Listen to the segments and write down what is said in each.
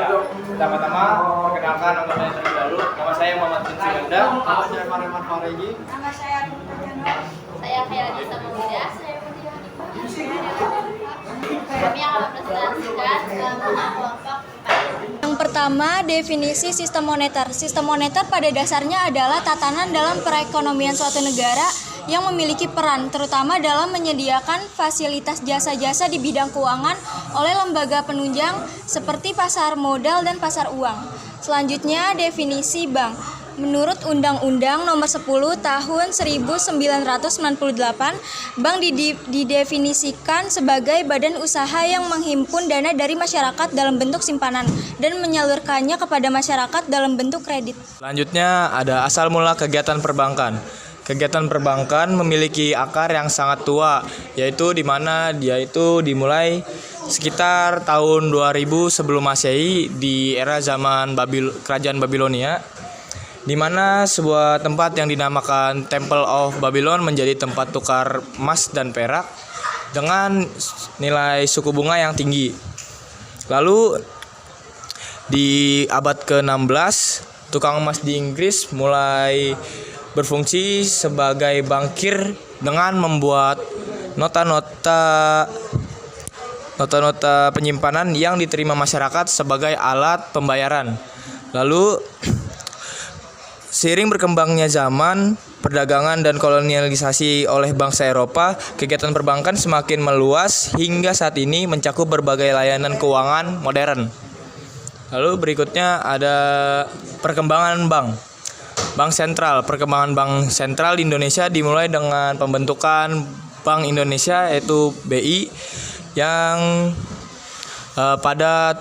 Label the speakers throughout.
Speaker 1: Pertama-tama perkenalkan namanya terlebih dahulu. Nama saya Muhammad bin Siganda.
Speaker 2: Nama saya Mareman Faregi.
Speaker 3: Nama saya Saya Khairadi Samudida. Saya Mutia Kami akan mempresentasikan kelompok.
Speaker 4: Yang pertama, definisi sistem moneter. Sistem moneter pada dasarnya adalah tatanan dalam perekonomian suatu negara yang memiliki peran, terutama dalam menyediakan fasilitas jasa-jasa di bidang keuangan oleh lembaga penunjang seperti pasar modal dan pasar uang. Selanjutnya, definisi bank. Menurut Undang-Undang Nomor 10 Tahun 1998, bank didefinisikan sebagai badan usaha yang menghimpun dana dari masyarakat dalam bentuk simpanan dan menyalurkannya kepada masyarakat dalam bentuk kredit.
Speaker 1: Selanjutnya ada asal mula kegiatan perbankan. Kegiatan perbankan memiliki akar yang sangat tua, yaitu di mana dia itu dimulai sekitar tahun 2000 sebelum Masehi di era zaman Kerajaan Babilonia, di mana sebuah tempat yang dinamakan Temple of Babylon menjadi tempat tukar emas dan perak dengan nilai suku bunga yang tinggi. Lalu di abad ke-16, tukang emas di Inggris mulai berfungsi sebagai bankir dengan membuat nota-nota penyimpanan yang diterima masyarakat sebagai alat pembayaran. Lalu seiring berkembangnya zaman, perdagangan dan kolonialisasi oleh bangsa Eropa, kegiatan perbankan semakin meluas hingga saat ini mencakup berbagai layanan keuangan modern. Lalu berikutnya ada perkembangan bank. Bank sentral. Perkembangan bank sentral di Indonesia dimulai dengan pembentukan Bank Indonesia yaitu BI yang pada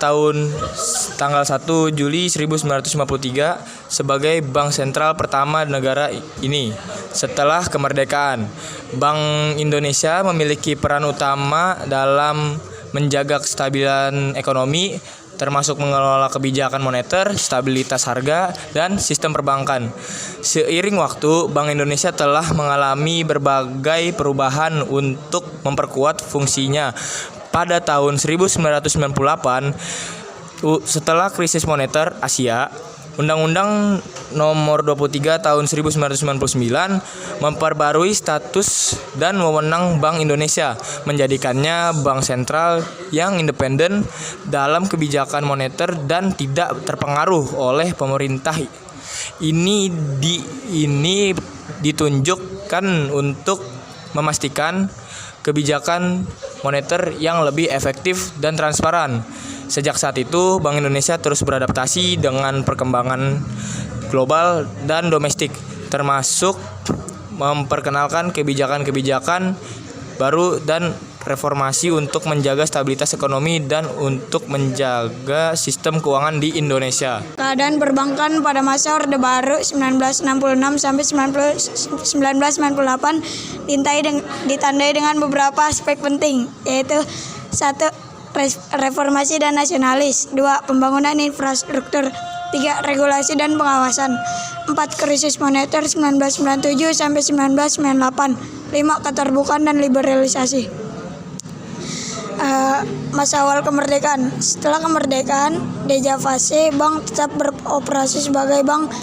Speaker 1: tanggal 1 Juli 1953 sebagai bank sentral pertama negara ini setelah kemerdekaan. Bank Indonesia memiliki peran utama dalam menjaga kestabilan ekonomi, termasuk mengelola kebijakan moneter, stabilitas harga, dan sistem perbankan. Seiring waktu, Bank Indonesia telah mengalami berbagai perubahan untuk memperkuat fungsinya. Pada tahun 1998, setelah krisis moneter Asia, Undang-Undang Nomor 23 Tahun 1999 memperbarui status dan wewenang Bank Indonesia, menjadikannya bank sentral yang independen dalam kebijakan moneter dan tidak terpengaruh oleh pemerintah. Ini ditunjukkan untuk memastikan kebijakan moneter yang lebih efektif dan transparan. Sejak saat itu, Bank Indonesia terus beradaptasi dengan perkembangan global dan domestik, termasuk memperkenalkan kebijakan-kebijakan baru dan reformasi untuk menjaga stabilitas ekonomi dan untuk menjaga sistem keuangan di Indonesia.
Speaker 4: Keadaan perbankan pada masa Orde Baru 1966 sampai 1998 ditandai dengan beberapa aspek penting, yaitu 1. Reformasi dan nasionalis. 2. Pembangunan infrastruktur. 3. Regulasi dan pengawasan. 4. Krisis moneter 1997 sampai 1998. 5. Keterbukaan dan liberalisasi. Masa awal kemerdekaan. Setelah kemerdekaan, Dejavase bank tetap beroperasi sebagai bank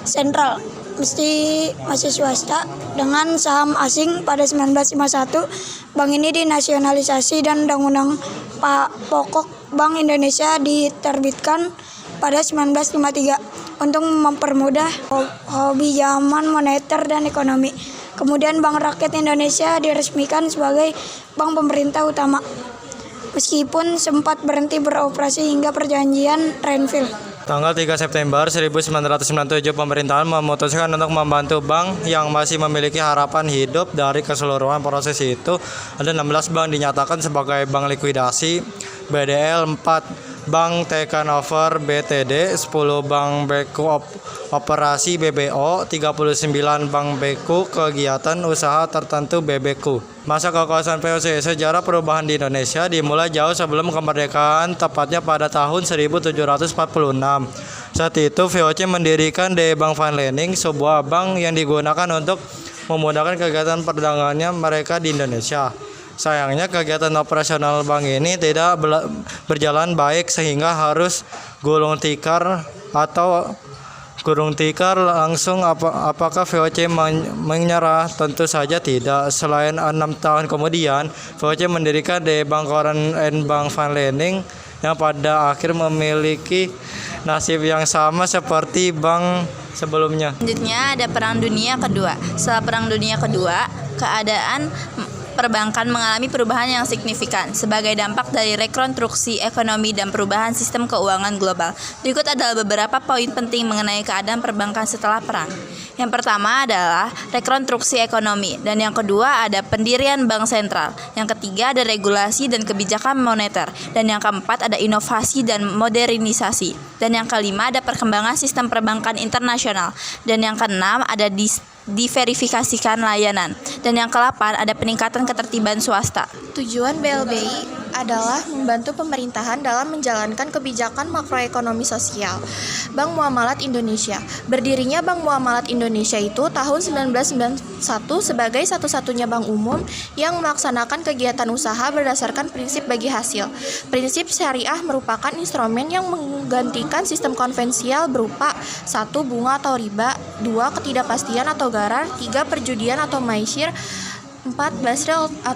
Speaker 4: sentral, meski masih swasta, dengan saham asing. Pada 1951, bank ini dinasionalisasi dan Undang-Undang Pokok Bank Indonesia diterbitkan pada 1953 untuk mempermudah hobi zaman moneter dan ekonomi. Kemudian Bank Rakyat Indonesia diresmikan sebagai bank pemerintah utama, meskipun sempat berhenti beroperasi hingga perjanjian Renville.
Speaker 2: Tanggal 3 September 1997, pemerintahan memutuskan untuk membantu bank yang masih memiliki harapan hidup. Dari keseluruhan proses itu, ada 16 bank dinyatakan sebagai bank likuidasi, BDL 4 bank taken over BTD, 10 bank beku operasi BBO, 39 bank beku kegiatan usaha tertentu BBQ. Masa kekuasaan VOC. Sejarah perubahan di Indonesia dimulai jauh sebelum kemerdekaan, tepatnya pada tahun 1746. Saat itu VOC mendirikan Die Bank van Lening, sebuah bank yang digunakan untuk memudahkan kegiatan perdagangannya mereka di Indonesia. Sayangnya kegiatan operasional bank ini tidak berjalan baik sehingga harus gulung tikar langsung. Apakah VOC menyerah? Tentu saja tidak. Selain 6 tahun kemudian, VOC mendirikan The Bank Koran and Bank Van Lening yang pada akhir memiliki nasib yang sama seperti bank sebelumnya.
Speaker 3: Selanjutnya ada Perang Dunia Kedua. Setelah Perang Dunia Kedua, keadaan perbankan mengalami perubahan yang signifikan sebagai dampak dari rekonstruksi ekonomi dan perubahan sistem keuangan global. Berikut adalah beberapa poin penting mengenai keadaan perbankan setelah perang. Yang pertama adalah rekonstruksi ekonomi, dan yang kedua ada pendirian bank sentral. Yang ketiga ada regulasi dan kebijakan moneter, dan yang keempat ada inovasi dan modernisasi. Dan yang kelima ada perkembangan sistem perbankan internasional, dan yang keenam ada diverifikasikan layanan, dan yang ke-8 ada peningkatan ketertiban swasta.
Speaker 5: Tujuan BLBI adalah membantu pemerintahan dalam menjalankan kebijakan makroekonomi sosial. Bank Muamalat Indonesia. Berdirinya Bank Muamalat Indonesia itu tahun 1991 sebagai satu-satunya bank umum yang melaksanakan kegiatan usaha berdasarkan prinsip bagi hasil. Prinsip syariah merupakan instrumen yang menggantikan sistem konvensional berupa 1. Bunga atau riba, 2. Ketidakpastian atau garar, 3. Perjudian atau maisir, 4. Basrel atau